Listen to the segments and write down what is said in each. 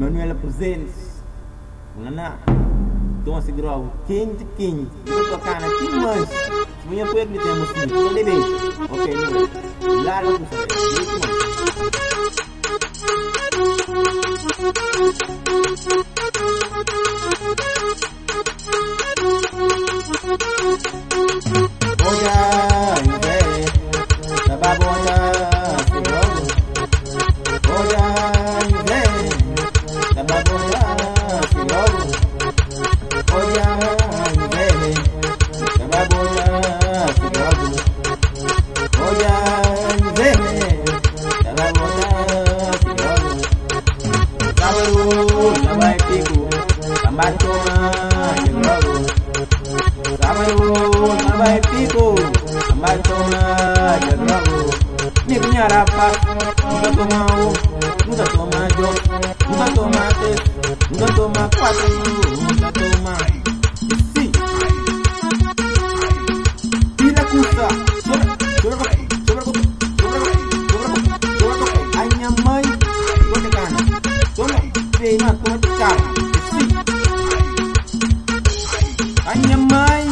Manuela presents Mulana. Então se grau quente. Eu tô cara 15 months. Semuanya pun kita mesti lebih. Okey ni. Lalu tu ni punya rapat, nunca tomar nunca tomar jog, nunca tomar teh, nunca tomar quatro, nunca tomar sim. Bila kusa, chora, hanya mai, kau tekan, toma, pena kau tekan, sim. Hanya mai,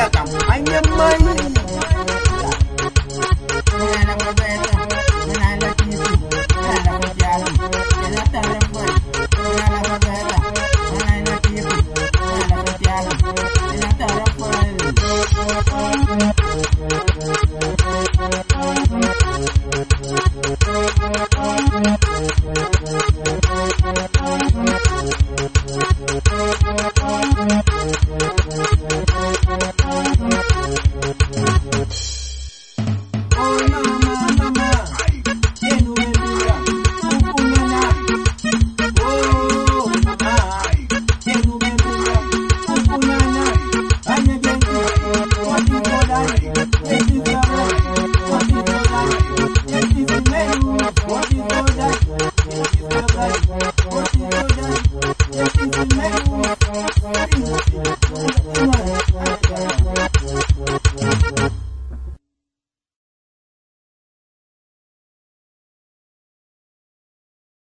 bila kamu hanya main